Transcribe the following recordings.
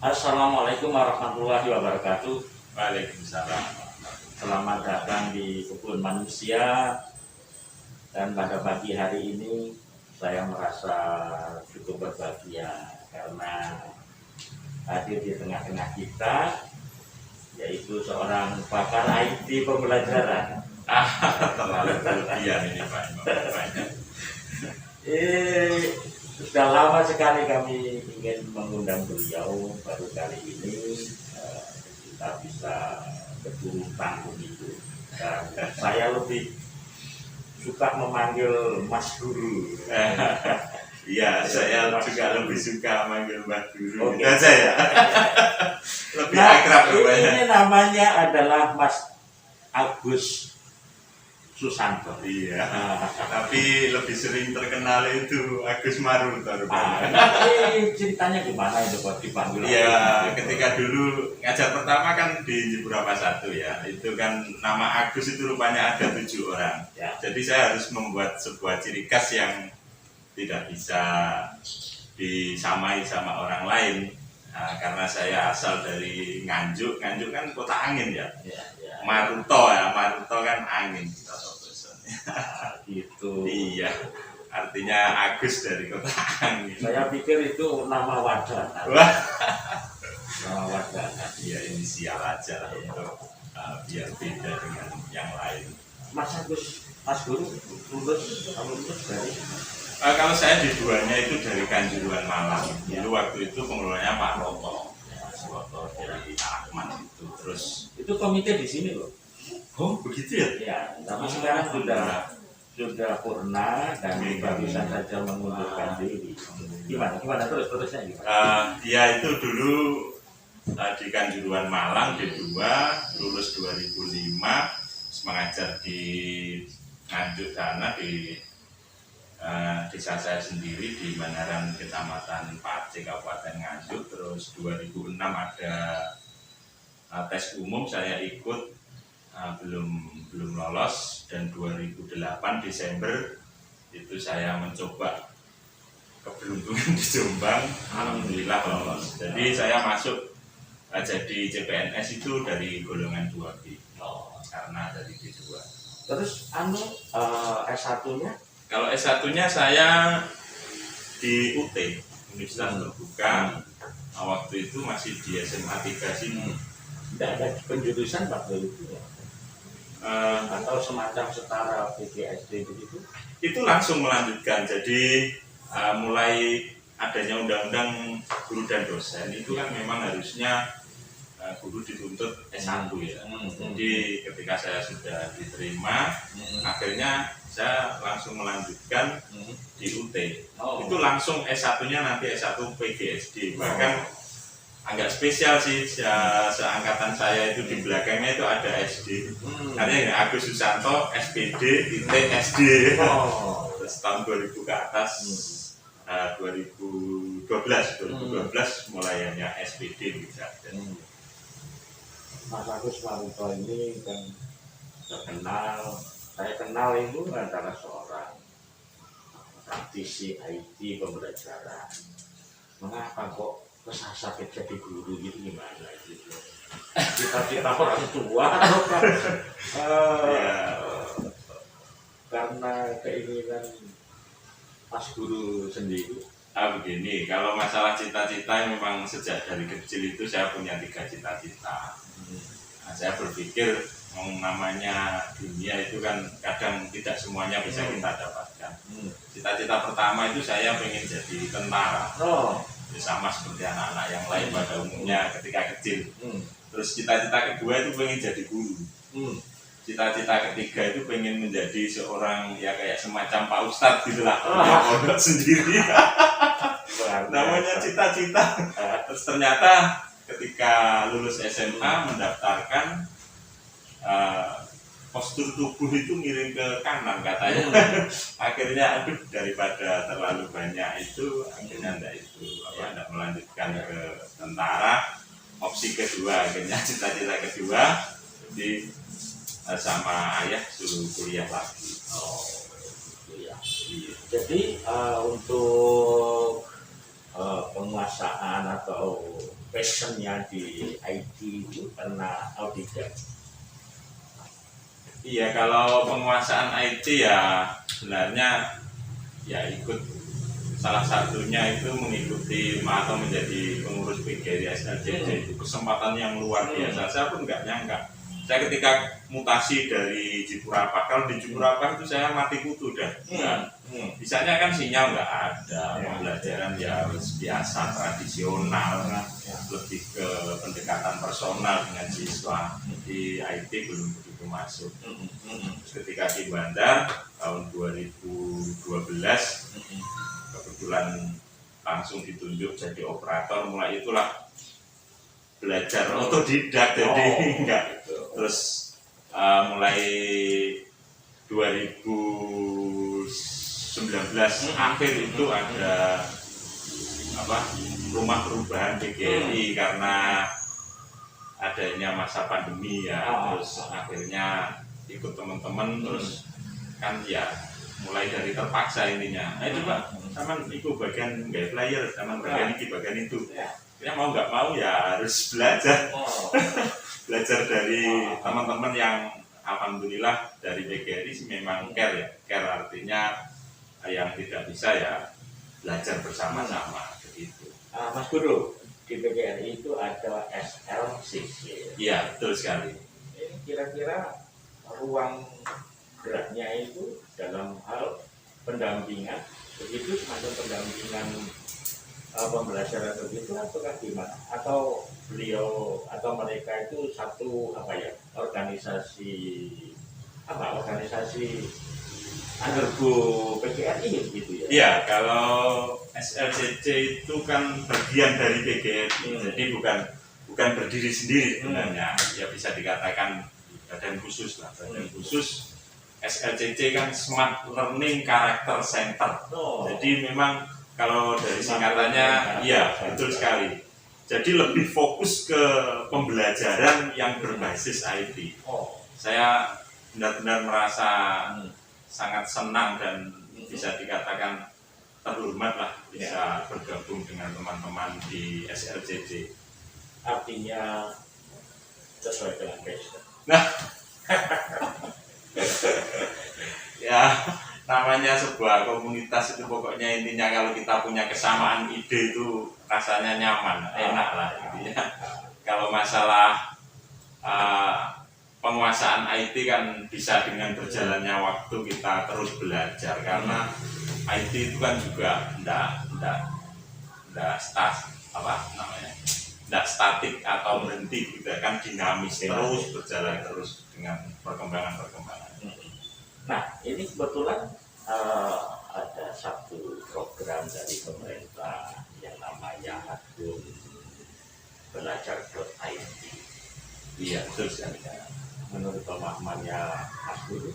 Assalamualaikum warahmatullahi wabarakatuh. Waalaikumsalam. Selamat datang di Kebun Manusia. Dan pada pagi hari ini saya merasa cukup berbahagia karena hadir di tengah-tengah kita yaitu seorang pakar IT pembelajaran. Terlalu berlebihan ini Pak. Banyak. Sudah lama sekali kami ingin mengundang beliau, baru kali ini kita bisa berburu tanggung itu. Dan saya lebih suka memanggil Mas Guru. Iya, saya juga lebih suka manggil Mbak Guru. Itu aja ya. Lebih akrab rupanya. Ini namanya adalah Mas Agus Susanto. Iya. Tapi lebih sering terkenal itu Agus Maruto rupanya. Ini ceritanya gimana itu kok dipanggil? Iya, ketika dulu ngajar pertama kan di Jeburapa 1 ya. Itu kan nama Agus itu rupanya ada 7 orang. Ya. Jadi saya harus membuat sebuah ciri khas yang tidak bisa disamai sama orang lain. Nah, karena saya asal dari Nganjuk kan kota angin ya. Ya. Maruto kan angin. Gitu. Iya, artinya Agus dari kota angin. Saya pikir itu nama wadah. Wah, Nama wadah. ya inisial aja lah untuk biar beda dengan yang lain. Mas Guru lulus dari Kalau saya di duanya itu dari Kanjuruhan Malang. Dulu waktu itu pengelolanya Pak Roto. Pak Roto dari Ahmad itu. Terus itu komite di sini loh. oh begitu ya? Ya, tapi sekarang sudah purna dan barusan saja mengundurkan diri. Gimana terusnya gimana? Ya itu dulu di Kanjuruhan Malang D2, lulus 2005, mengajar di Nganjuk sana di desa saya sendiri di Manaran Kecamatan Pace Kabupaten Nganjuk. Terus 2006 ada tes umum, saya ikut belum lolos, dan 2008 Desember itu saya mencoba keberuntungan di Jombang, alhamdulillah lolos. Jadi saya masuk jadi CPNS itu dari golongan 2B karena dari D2. Terus S1-nya? Kalau S1-nya saya di UT, Universitas Terbuka. Waktu itu masih di SMA 3 sini. Tidak ada penjurusan waktu itu ya? Atau semacam setara PGSD begitu? Itu langsung melanjutkan. Jadi mulai adanya undang-undang guru dan dosen itu kan memang harusnya guru dituntut S1 ya. Jadi ketika saya sudah diterima, akhirnya saya langsung melanjutkan di UT. Itu langsung S1-nya nanti S1 PGSD. Bahkan agak spesial sih, seangkatan saya itu di belakangnya itu ada SD. Artinya Agus Susanto, SPD, SD. Terus tahun 2000 ke atas, 2012 mulai hanya SPD bisa. Mas Agus Maruto ini kan terkenal, saya kenal itu antara seorang praktisi IT pembelajaran. Mengapa kok kesasar jadi guru gitu, gimana gitu? Cita-cita orang tua karena keinginan Mas Guru sendiri. Begini, kalau masalah cita-cita memang sejak dari kecil itu saya punya 3 cita-cita. Nah, saya berpikir namanya dunia itu kan kadang tidak semuanya bisa kita dapatkan. Cita-cita pertama itu saya pengen jadi tentara. Sama seperti anak-anak yang lain pada umumnya ketika kecil. Terus cita-cita kedua itu pengen jadi guru. Cita-cita ketiga itu pengen menjadi seorang ya kayak semacam Pak Ustadz gitulah, punya pondok sendiri. Namanya cita-cita. Terus ternyata ketika lulus SMA mendaftarkan, postur tubuh itu miring ke kanan katanya. Akhirnya aduh, daripada terlalu banyak itu akhirnya tidak melanjutkan ke tentara. Opsi kedua akhirnya cita-cita kedua jadi sama ayah suruh kuliah lagi. Jadi untuk penguasaan atau passionnya di IT itu karena auditor. Iya, kalau penguasaan IT ya sebenarnya ya ikut, salah satunya itu mengikuti atau menjadi pengurus PGRI SLCC itu kesempatan yang luar biasa. Saya pun nggak nyangka. Saya ketika mutasi dari Jipurapa, kalau di Jipurapa itu saya mati kutu dah. Bisanya kan sinyal nggak ada, pembelajaran ya harus biasa tradisional, lebih ke pendekatan personal dengan siswa. Di IT belum begitu masuk. Ketika di Bandar tahun 2012 kebetulan langsung ditunjuk jadi operator, mulai itulah belajar otodidak. Jadi enggak terus mulai 2019 akhir itu ada rumah perubahan PGRI karena adanya masa pandemi ya, terus akhirnya ikut teman-teman, terus kan ya mulai dari terpaksa intinya. Coba sama ikut bagian gaya player, sama bagian ini, bagian itu. Ya mau nggak mau ya harus belajar. Belajar dari teman-teman yang alhamdulillah dari PGRI sih memang care ya. Care artinya yang tidak bisa ya belajar bersama-sama begitu. Mas Guru, di PGRI itu ada SLCC. Iya, betul sekali. Ini kira-kira ruang geraknya itu dalam hal pendampingan, begitu semacam pendampingan pembelajaran begitu ataukah gimana? Atau beliau atau mereka itu satu organisasi undergo PGRI gitu ya? Iya, kalau SLCC itu kan bagian dari PGRI, jadi bukan berdiri sendiri sebenarnya. Ya bisa dikatakan badan khusus lah, badan khusus. SLCC kan Smart Learning Character Center. Jadi memang kalau dari singkatannya, iya betul sekali. Jadi lebih fokus ke pembelajaran yang berbasis IT. Saya benar-benar merasa sangat senang dan bisa dikatakan terhormat lah bisa bergabung dengan teman-teman di SLCC. Artinya sesuai dengan passion. Nah, ya namanya sebuah komunitas itu pokoknya intinya kalau kita punya kesamaan ide itu rasanya nyaman, enak lah intinya. Kalau masalah penguasaan IT kan bisa dengan berjalannya waktu kita terus belajar, karena IT itu kan juga enggak statik atau berhenti, gitu kan dinamis terus, berjalan terus dengan perkembangan. Nah, ini kebetulan ada satu program dari pemerintah yang namanya Akun Belajar.id. Iya, betul sekali. Menurut pemahamannya Mas Guru,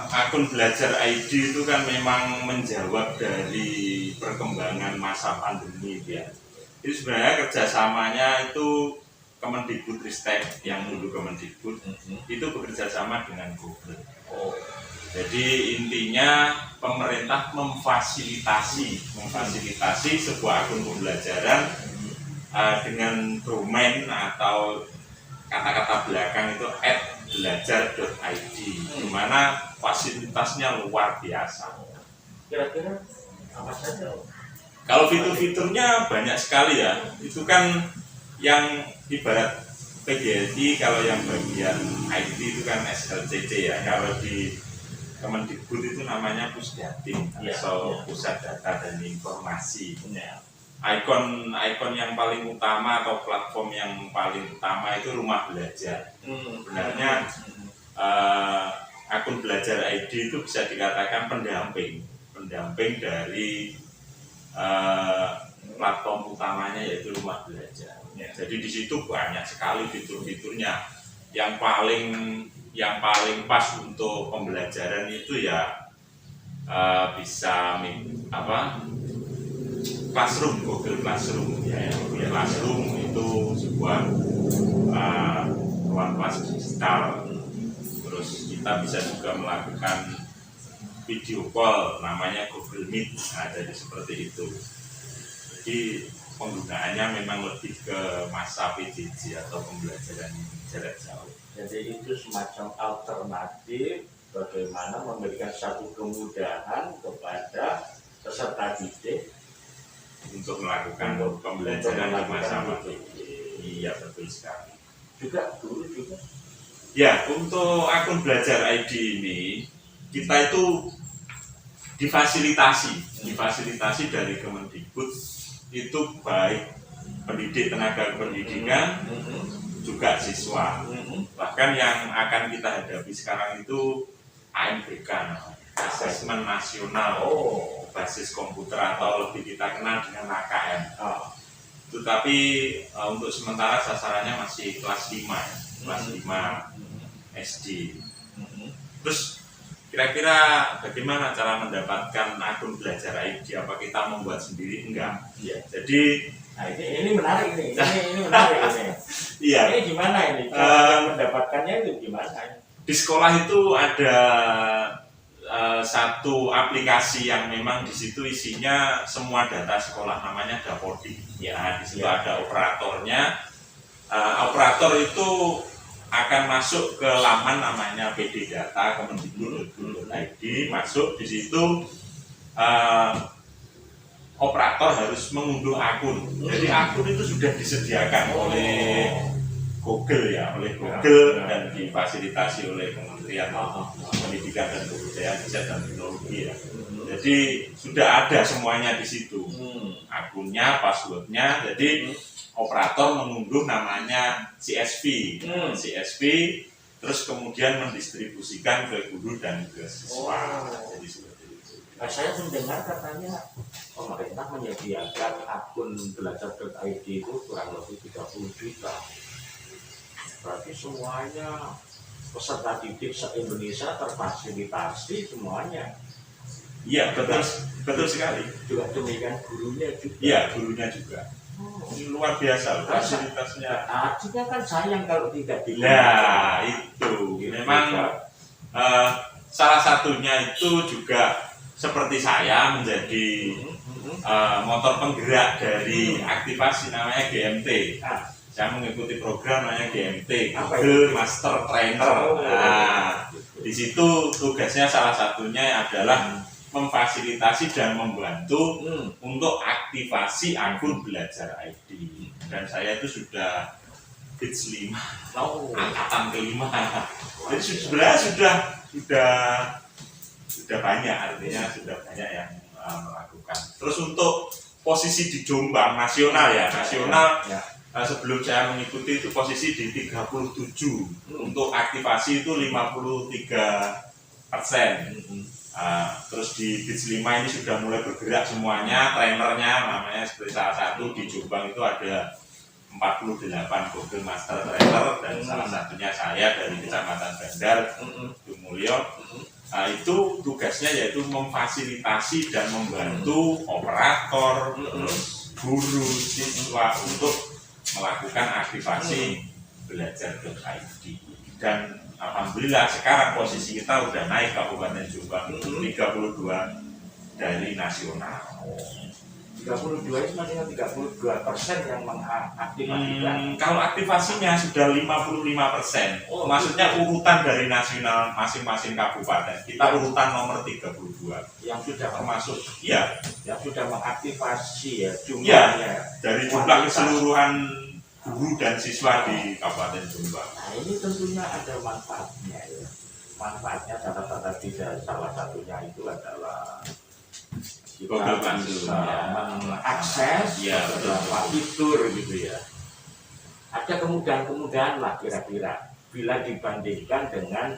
akun belajar ID itu kan memang menjawab dari perkembangan masa pandemi ya. Itu sebenarnya kerjasamanya itu Kemendikbudristek yang dulu Kemendikbud itu bekerja sama dengan Google. Jadi intinya pemerintah memfasilitasi sebuah akun pembelajaran dengan domain atau kata-kata belakang itu @belajar.id, di mana fasilitasnya luar biasa. kira-kira apa saja? Kalau fitur-fiturnya banyak sekali ya. Itu kan yang ibarat PGRI, kalau yang bagian IT itu kan SLCC ya. Kalau di Kemendikbud itu namanya Pusdatin atau Pusat Data dan Informasi. Ikon yang paling utama atau platform yang paling utama itu Rumah Belajar. Sebenarnya akun belajar ID itu bisa dikatakan pendamping dari platform utamanya yaitu Rumah Belajar. Jadi di situ banyak sekali fitur-fiturnya. Yang paling pas untuk pembelajaran itu ya bisa Classroom, Google Classroom ya. Classroom itu sebuah ruang kelas digital. Terus kita bisa juga melakukan video call namanya Google Meet. Nah, jadi seperti itu. Jadi penggunaannya memang lebih ke masa PJJ atau pembelajaran jarak jauh. Jadi itu semacam alternatif bagaimana memberikan satu kemudahan kepada peserta didik Untuk melakukan pembelajaran di masa PJJ. Iya, betul sekali. Juga guru juga. Ya, untuk akun Belajar ID ini kita itu difasilitasi dari Kemendikbud, itu baik pendidik, tenaga pendidikan, juga siswa. Bahkan yang akan kita hadapi sekarang itu ANBK, Asesmen Nasional Basis Komputer, atau lebih kita kenal dengan AKM. Tetapi untuk sementara sasarannya masih kelas 5 ya, kelas 5 SD. Terus kira-kira bagaimana cara mendapatkan akun Belajar ID? Apa kita membuat sendiri? Enggak. Ya. Jadi ini menarik nih. Ini menarik ini. Iya. Ini gimana ini? Cara mendapatkannya itu gimana? Di sekolah itu ada satu aplikasi yang memang di situ isinya semua data sekolah, namanya Dapodi. Ya, di situ ada operatornya. Operator itu akan masuk ke laman namanya PD Data Kemendikbud.go.id. Masuk di situ, operator harus mengunduh akun. Jadi akun itu sudah disediakan oleh Google ya, dan difasilitasi oleh Kementerian Pendidikan dan Kebudayaan, Riset dan Teknologi ya. Jadi sudah ada semuanya di situ, akunnya, passwordnya. Jadi operator mengunduh namanya CSV, terus kemudian mendistribusikan ke guru dan ke siswa. Jadi seperti itu. Saya mendengar katanya pemerintah menyediakan akun belajar.id itu kurang lebih 30 juta. Berarti semuanya peserta didik se-Indonesia terfasilitasi semuanya. Iya, betul sekali. Juga demikian gurunya juga. Iya, gurunya juga. Ini luar biasa fasilitasnya. Artinya kan sayang kalau tidak digunakan. Nah, itu memang salah satunya itu juga seperti saya menjadi motor penggerak dari aktivasi namanya GMT. Saya mengikuti program namanya GMT, Google Master Trainer. Nah, di situ tugasnya salah satunya adalah memfasilitasi dan membantu untuk aktivasi akun Belajar ID. Dan saya itu sudah batch 5, angkatan ke-5. Jadi sebenarnya sudah banyak, artinya sudah banyak yang melakukan. Terus untuk posisi di Jombang nasional ya, sebelum saya mengikuti itu posisi di 37. Untuk aktivasi itu 53%. Terus di batch 5 ini sudah mulai bergerak semuanya, trainernya namanya seperti salah satu di Jombang itu ada 48 Google Master Trainer, dan salah satunya saya dari Kecamatan Bandar, Dumulyo. Itu tugasnya yaitu memfasilitasi dan membantu operator, guru, siswa untuk melakukan aktivasi Belajar.id. Dan alhamdulillah sekarang posisi kita udah naik Kabupaten Jombang 32 dari nasional. 32 itu maksudnya 32% yang mengaktifkan. Kalau aktivasinya sudah 55%. Maksudnya urutan dari nasional masing-masing kabupaten. Kita urutan nomor 32. Yang sudah termasuk yang sudah mengaktifasi ya jumlahnya. Dari jumlah keseluruhan guru dan siswa di Kabupaten Jombang. Nah, ini tentunya ada manfaatnya ya. Manfaatnya salah satunya itu adalah kita bisa mengakses beberapa fitur gitu ya. Ada kemudahan-kemudahan lah kira-kira bila dibandingkan dengan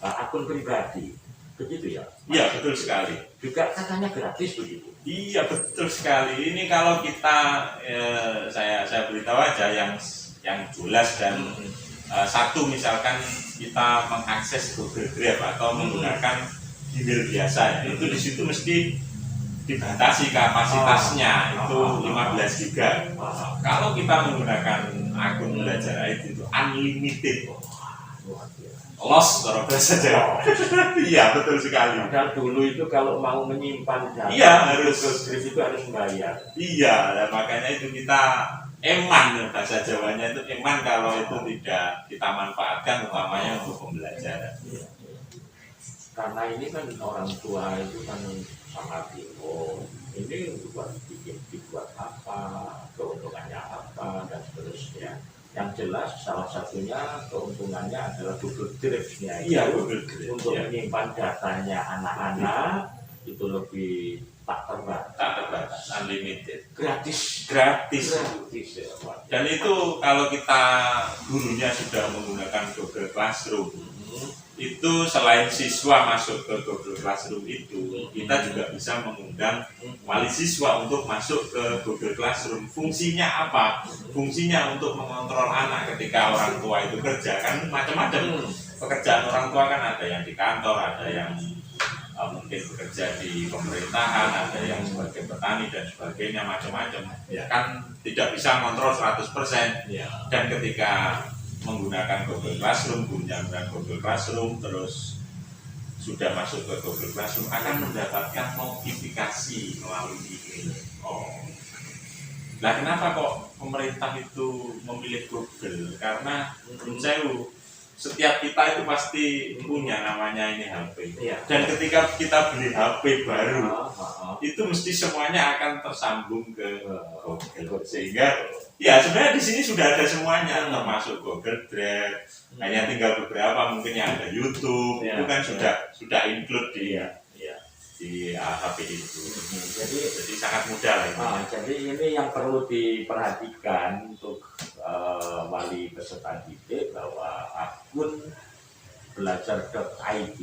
akun pribadi, begitu ya? Iya, betul sekali. Juga katanya gratis begitu. Iya, betul sekali. Ini kalau kita saya beritahu aja yang jelas dan satu, misalkan kita mengakses Google Drive atau menggunakan Gmail biasa, itu di situ mesti dibatasi kapasitasnya, itu 15 GB. Kalau kita menggunakan akun Belajar ID itu unlimited. los kalau bahasa Jawa. Iya betul sekali. Padahal dulu itu kalau mau menyimpan data, Iya, harus. Google Drive itu harus bayar. Iya, nah, makanya itu kita eman, bahasa Jawanya itu eman kalau itu tidak kita manfaatkan utamanya untuk pembelajaran. Iya. Karena ini kan orang tua itu kan sangat bingung. Ini dibuat apa, keuntungannya apa, dan seterusnya. Yang jelas salah satunya keuntungannya adalah Google Drive-nya. Iya, Google Drive. Untuk Ya. menyimpan datanya anak-anak itu lebih tak terbatas. Tak terbatas, unlimited. Gratis. Gratis. Ya, Pak. Dan itu kalau kita gurunya sudah menggunakan Google Classroom, itu selain siswa masuk ke Google Classroom itu, kita juga bisa mengundang wali siswa untuk masuk ke Google Classroom. Fungsinya apa? Fungsinya untuk mengontrol anak ketika orang tua itu kerja. Kan macam-macam pekerjaan orang tua kan, ada yang di kantor, ada yang mungkin bekerja di pemerintahan, ada yang sebagai petani dan sebagainya, macam-macam. Ya kan tidak bisa mengontrol 100%. Ya. Dan ketika menggunakan Google Classroom, menggunakan Google Classroom, terus sudah masuk ke Google Classroom akan mendapatkan notifikasi melalui email. Nah, kenapa kok pemerintah itu memilih Google? Karena menurut saya setiap kita itu pasti punya namanya ini HP. Iya. Dan ketika kita beli HP baru, Ah. itu mesti semuanya akan tersambung ke Google. Sehingga ya sebenarnya di sini sudah ada semuanya, termasuk Google Drive. Hanya tinggal beberapa mungkin yang ada YouTube, Ya, itu kan sudah include di Iya. di HP itu. Jadi Sangat mudah lah ini. jadi ini yang perlu diperhatikan untuk wali peserta didik, bahwa akun belajar.id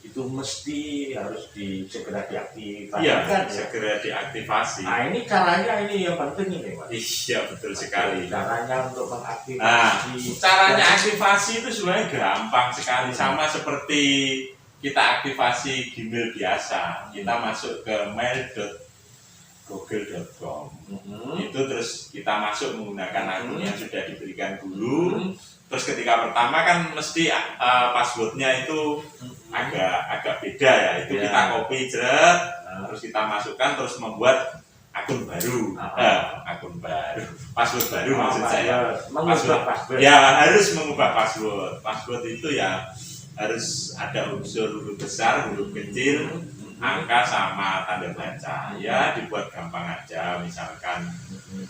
itu mesti harus segera diaktifkan. Iya, segera diaktifasi. Nah, ini caranya ini yang penting ini, Pak. Iya, betul sekali. Caranya untuk Nah, mengaktifasi. caranya aktivasi itu sebenarnya gampang sekali, sama seperti kita aktivasi Gmail biasa. Kita masuk ke mail.google.com. Itu terus kita masuk menggunakan akun yang sudah diberikan dulu. Terus ketika pertama kan mesti passwordnya itu agak beda ya. Itu kita copy jeret, terus kita masukkan, terus membuat akun baru. Akun baru, password baru maksud saya. Mengubah password. Ya, harus mengubah password. Password itu ya harus ada unsur huruf besar, huruf kecil, angka sama tanda baca. Ya, dibuat gampang aja, misalkan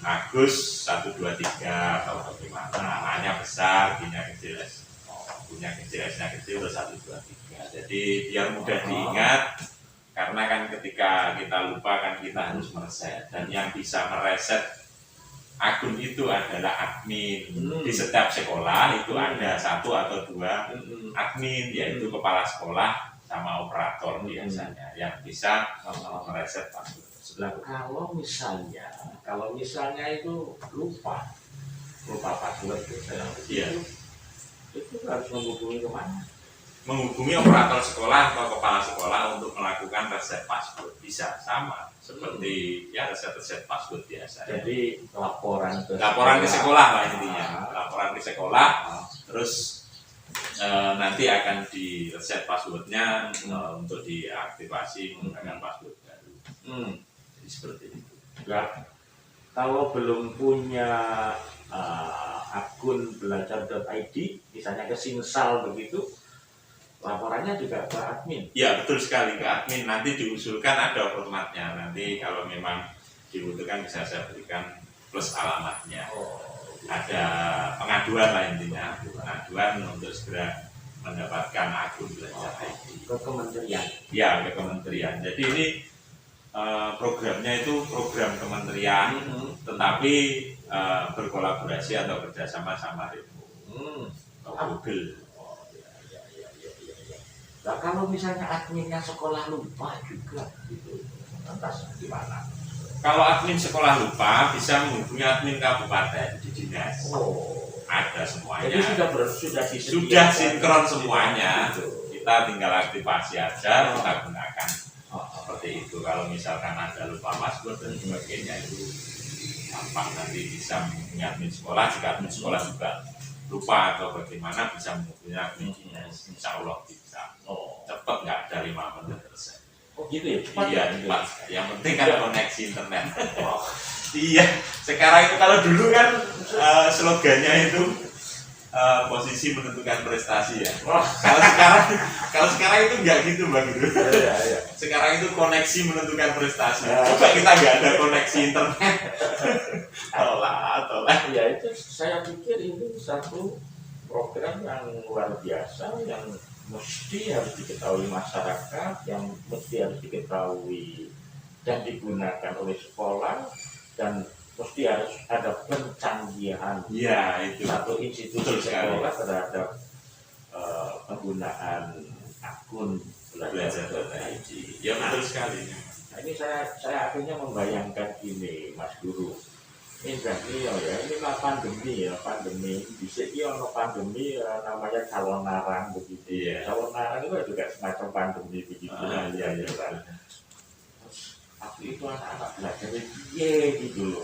Agus 123 atau bagaimana, A-nya besar, B-nya kecil, punya kecil, S-nya kecil, terus 123. Jadi biar mudah diingat, karena kan ketika kita lupa kan kita harus mereset, dan yang bisa mereset akun itu adalah admin. Di setiap sekolah itu ada 1 atau 2 admin, yaitu kepala sekolah sama operator biasanya yang bisa mereset password. Kalau misalnya itu lupa password itu harus menghubungi kemana? Menghubungi operator sekolah atau kepala sekolah untuk melakukan reset password, bisa sama seperti ya reset password biasa. Jadi laporan ke sekolah lah intinya, laporan ke sekolah, terus nanti akan di reset passwordnya untuk diaktifasi menggunakan password baru. Jadi seperti itu. Enggak. Kalau belum punya akun belajar.id, misalnya ke Sinsal begitu, laporannya juga ke admin. Ya betul sekali, ke admin. Nanti diusulkan ada formatnya. Nanti kalau memang dibutuhkan bisa saya berikan plus alamatnya. Ada pengaduan lah intinya, pengaduan untuk segera mendapatkan akun belajar ID. Ke kementerian. Ya, ke kementerian. Jadi ini programnya itu program kementerian, tetapi berkolaborasi atau kerjasama sama Google. Nah, kalau misalnya adminnya sekolah lupa juga, gitu, lantas gimana? Kalau admin sekolah lupa, bisa menghubungi admin kabupaten di dinas. Ada semuanya. Jadi sudah sinkron semuanya. Kita tinggal aktivasi aja, kita gunakan seperti itu. Kalau misalkan ada lupa password dan sebagainya, itu gampang, nanti bisa menghubungi admin sekolah. Jika admin sekolah juga lupa atau bagaimana bisa menghubungi VGS. Insya Allah bisa. Oh, Cepat, nggak ada 5 menit selesai. oh gitu ya, cepat Iya, gitu. cepat. Yang penting kan koneksi internet. Oh, Iya, sekarang itu kalau dulu kan slogannya itu posisi menentukan prestasi ya. wah, Kalau sekarang itu nggak gitu Bang Guru. iya, iya. Sekarang itu koneksi menentukan prestasi. Ya. Coba kita nggak ada koneksi internet, tolak. Ya itu saya pikir ini satu program yang luar biasa yang mesti harus diketahui masyarakat, yang mesti harus diketahui dan digunakan oleh sekolah, dan mesti harus ada pencanggihan Iya itu. satu institusi Betul sekali. sekolah terhadap penggunaan akun Belajar data ID. Ya betul sekali. Nah, ini saya akhirnya membayangkan ini Mas Guru. Ini berarti ya ini mah pandemi bisa pandemi namanya calon narang begitu. Iya. Calon narang itu juga semacam pandemi begitu. Iya. Terus waktu itu anak-anak belajar iya gitu loh.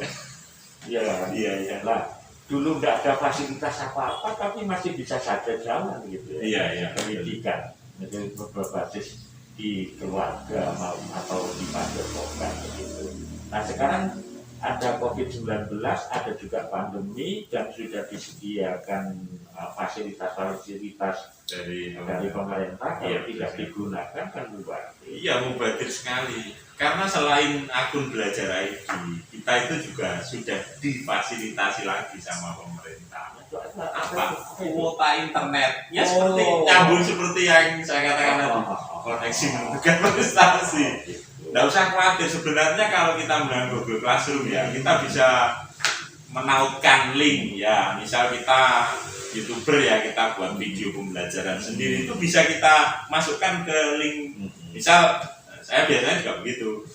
Iya. Lah dulu nggak ada fasilitas apa-apa tapi masih bisa saja jalan gitu ya. Iya. Pendidikan itu berbasis di keluarga atau di padepokan begitu. Nah sekarang ada COVID-19, ada juga pandemi dan sudah disediakan fasilitas-fasilitas dari pemerintah. Kalau tidak digunakan kan mubazir. Iya mubazir sekali. Karena selain akun belajar ID, kita itu juga sudah difasilitasi lagi sama pemerintah. Apa? Kuota internet. Ya seperti nyambung seperti yang saya katakan tadi. Koneksi menentukan prestasi. Nggak usah khawatir, sebenarnya kalau kita menggunakan Google Classroom ya, kita bisa menautkan link ya. Misal kita YouTuber ya, kita buat video pembelajaran sendiri, itu bisa kita masukkan ke link. Misal saya biasanya juga begitu,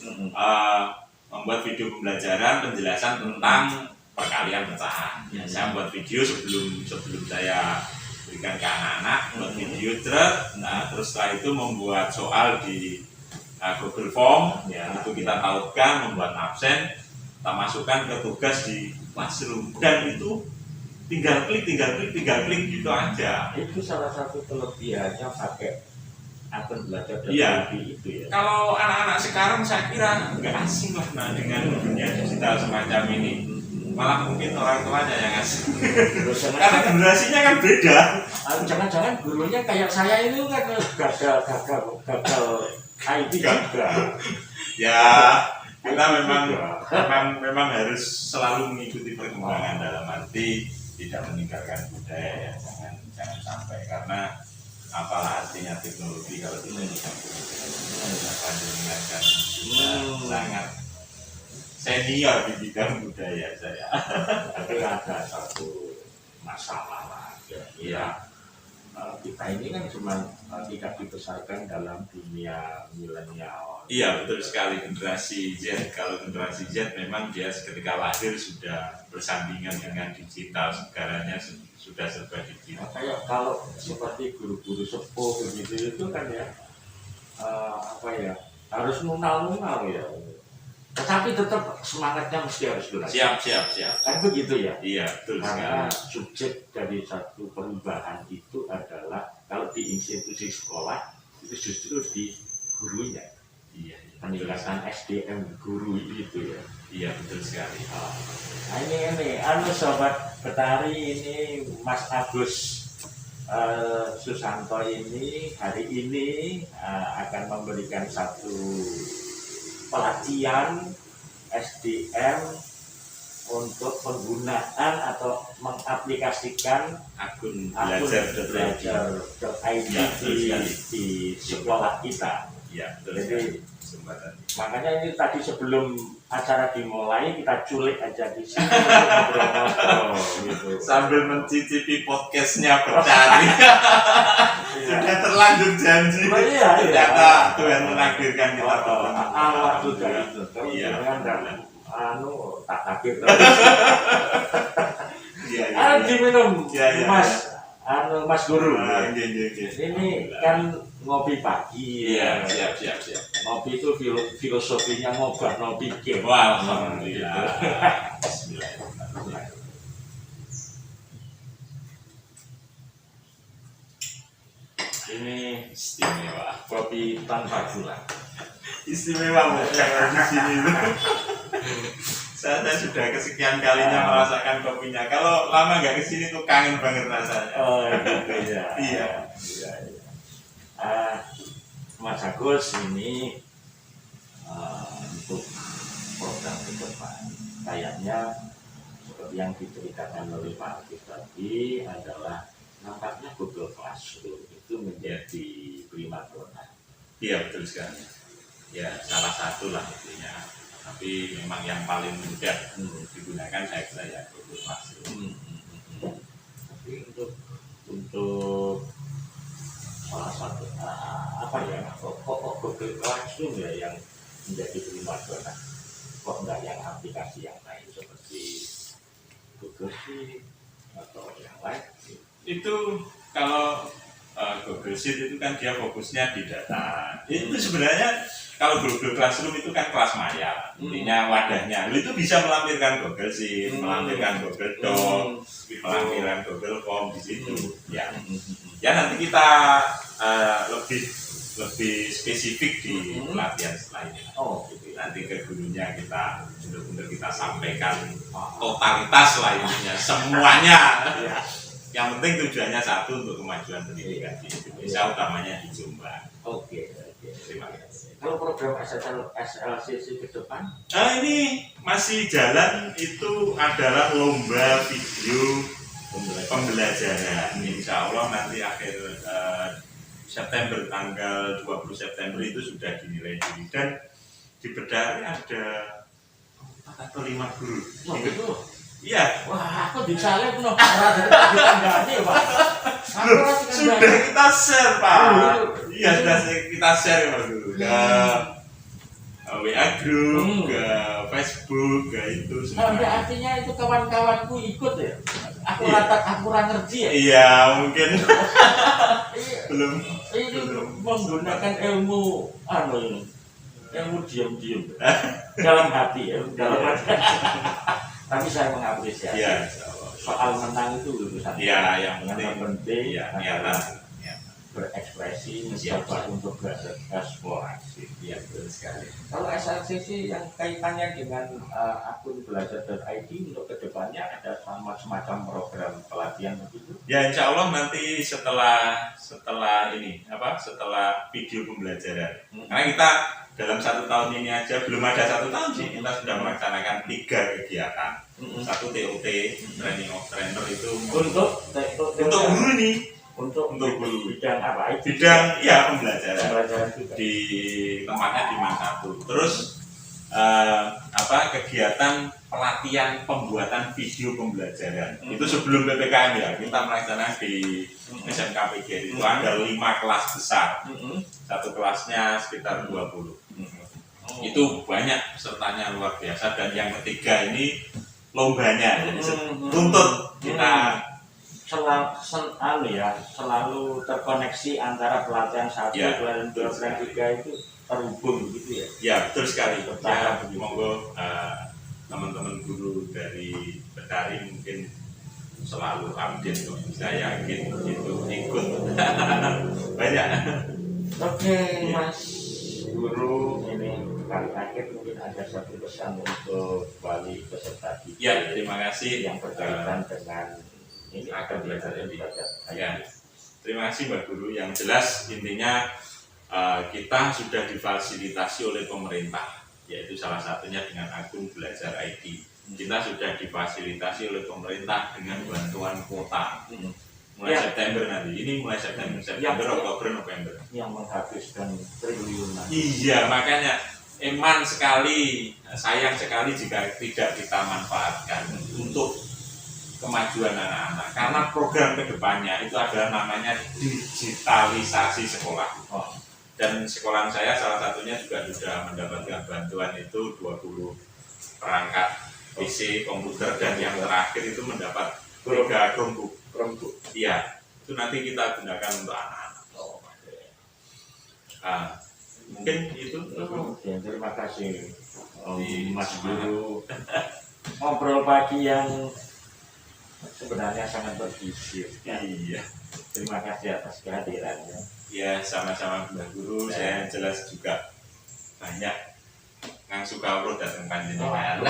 membuat video pembelajaran penjelasan tentang perkalian pecahan. Ya, saya buat video sebelum saya berikan ke anak-anak, buat video terus setelah itu membuat soal di Google Form, ya, itu kita tautkan, membuat absen, kita masukkan ke tugas di Classroom, dan itu tinggal klik gitu aja. Itu salah satu kelebihannya pakai akun belajar dari itu ya. Kalau anak-anak sekarang saya kira nggak asing lah dengan dunia digital semacam ini. Malah mungkin orang tuanya yang asing. Karena generasinya kan beda. Jangan-jangan gurunya kayak saya ini kan gagal IT juga. Ya, kita memang harus selalu mengikuti perkembangan dalam arti tidak meninggalkan budaya ya. Jangan sampai, karena apalah artinya teknologi kalau tidak dicampur dengan pandemi kan sangat senior di bidang budaya saya. Tapi ada satu masalah lah ya. Kita ini kan cuma tidak dibesarkan dalam dunia milenial. Iya betul sekali, generasi Z. Kalau generasi Z memang dia ketika lahir sudah bersandingan dengan digital, segalanya sudah serba digital. Kayak kalau seperti guru-guru sepuh begitu itu kan ya harus nunal ya. Tetapi tetap semangatnya mesti harus dulu. Siap. Kan begitu ya. Iya betul Karena sekali. subjek dari satu perubahan itu adalah kalau di institusi sekolah itu justru di gurunya. Iya. Peningkatan SDM guru itu ya. Iya betul sekali. Nah ini sobat Betari, ini Mas Agus Susanto ini hari ini akan memberikan satu pelatihan SDM untuk penggunaan atau mengaplikasikan akun belajar.id di sekolah kita. Ya, jadi kesempatan. Makanya ini tadi sebelum acara dimulai kita culik aja di sini gitu. Sambil mencicipi podcastnya Betari. Sudah terlanjur janji. Ternyata Tuhan menakdirkan kita awal juga itu. Iya. Tak takdir. Iya. Diminum Mas Guru. Iya. Ini kan ngopi pagi. Iya, siap. Ngopi itu filosofinya ngobah no pikir. Wah, alhamdulillah. Bismillahirrahmanirrahim. Ini Istimewa. kopi tanpa gula. Istimewa bukan di sini itu. Saya sudah kesekian kalinya merasakan kopinya. Kalau lama nggak kesini tuh kangen banget rasanya. Oh gitu ya. Iya. Iya, iya. Mas Agus ini untuk program ke depan kayaknya seperti yang diceritakan oleh Pak Agus tadi adalah nampaknya Google Classroom itu menjadi primadona. Iya betul sekali. Ya salah satu lah intinya. Tapi memang yang paling mudah digunakan saya kira ya Google Classroom. Tapi untuk salah satu apa ya kok Google Classroom ya yang menjadi primadona, kok enggak yang aplikasi yang lain seperti Google Sheet atau yang lain? Itu kalau Google Sheet itu kan dia fokusnya di data. Itu sebenarnya kalau Google Classroom itu kan kelas maya, intinya wadahnya. Itu bisa melampirkan Google Sheet, melampirkan Google Doc, melampirkan Google Form di situ. Ya, ya nanti kita lebih spesifik di pelatihan selanjutnya. Oh, gitu. Nanti ke gurunya kita benar-benar kita sampaikan totalitas lah intinya, semuanya. Ya. Yang penting tujuannya satu untuk kemajuan pendidikan di Indonesia, utamanya di Jombang. Oke. Terima kasih. Kalau program SLCC ke depan? Ini masih jalan, itu adalah lomba video pembelajaran. Insya Allah nanti akhir September, tanggal 20 September itu sudah dinilai diri. Dan di Bedari ada 4 atau 5 guru. Oh, itu? Iya. Wah, aku disalib no. Dari ya, Pak. Sudah kita share, Pak. Iya, sudah kita share Pak Guru. Ke WA group, ke Facebook, ke itu semua. Artinya itu kawan-kawanku ikut ya. Aku kurang ngerti ya. Iya, mungkin belum. Ini menggunakan ilmu ini. Ilmu diam-diam. Dalam hati ya, dalam hati. Tapi saya mengapresiasi. Iya, soal menang itu urusan. Iya, yang penting ya, niatan berekspresi, mencoba untuk bereksplorasi. Iya, betul sekali. Kalau SLCC yang kaitannya dengan akun belajar.id untuk kedepannya ada semacam program pelatihan begitu? Ya, insya Allah nanti setelah ini setelah video pembelajaran. Karena kita dalam 1 tahun ini aja belum ada 1 tahun sih kita sudah melaksanakan 3 kegiatan. 1 TOT, training of trainer itu untuk guru nih. Untuk guru bidang apa? Bidang ya pembelajaran juga. Di tempatnya di Manado. Terus kegiatan pelatihan pembuatan video pembelajaran. Itu sebelum PPKM ya, kita melaksanakan di SMK PGRI itu ada 5 kelas besar. Satu kelasnya sekitar 20. Itu banyak pesertanya luar biasa. Dan yang ketiga ini lombanya, jadi tuntut kita selalu terkoneksi antara pelatihan 1, ya, 2, 3 itu terhubung begitu ya? Ya betul sekali. Ya, monggo teman-teman guru dari Bedari mungkin selalu update kok. Saya yakin itu ikut banyak. Oke, Mas Guru, ini kali akhir mungkin ada satu pesan untuk wali peserta didik. Ya, terima kasih yang berkaitan dengan ini akan belajar ini. Ya. Terima kasih Mbak Guru. Yang jelas intinya kita sudah difasilitasi oleh pemerintah, yaitu salah satunya dengan akun Belajar ID. Kita sudah difasilitasi oleh pemerintah dengan bantuan kuota. Mulai September nanti. Ini mulai September, Oktober, November. Yang menghabiskan triliunan. Iya, makanya sayang sekali jika tidak kita manfaatkan untuk kemajuan anak-anak. Karena program kedepannya itu adalah namanya digitalisasi sekolah. Dan sekolah saya salah satunya juga sudah mendapatkan bantuan itu 20 perangkat PC, komputer, dan yang terakhir itu mendapat 3 Chromebook. Iya, itu nanti kita gunakan untuk anak-anak. Mungkin itu. Terima kasih Mas Guru. Ngobrol pagi yang sebenarnya sangat bergizi. Iya. Terima kasih atas kehadirannya. Ya sama-sama Mbah Guru, saya jelas juga banyak yang suka urut datang panjenengan.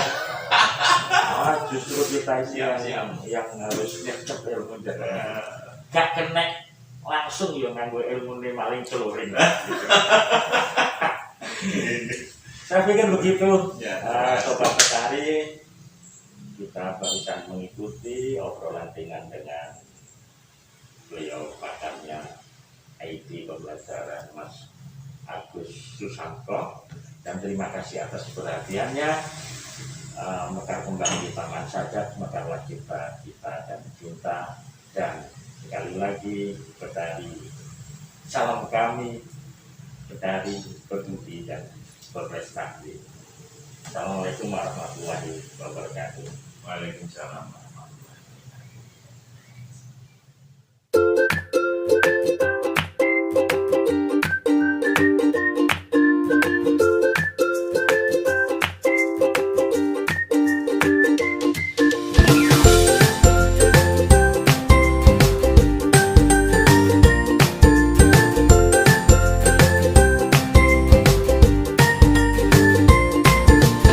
Justru kita ini yang harus nyecep ilmu jalan. Gak kena langsung ya nganggo ilmu ini maling celuring. Saya pikir begitu. Sobat Petari, kita barusan mengikuti obrolan dengan beliau pakarnya IT pembelajaran Mas Agus Susanto, dan terima kasih atas perhatiannya. Mekar kembang di taman saja, mekarlah kita dan cinta, dan sekali lagi Petari, salam kami Petari berbudi dan berprestasi. Assalamualaikum warahmatullahi wabarakatuh. Waalaikumsalam.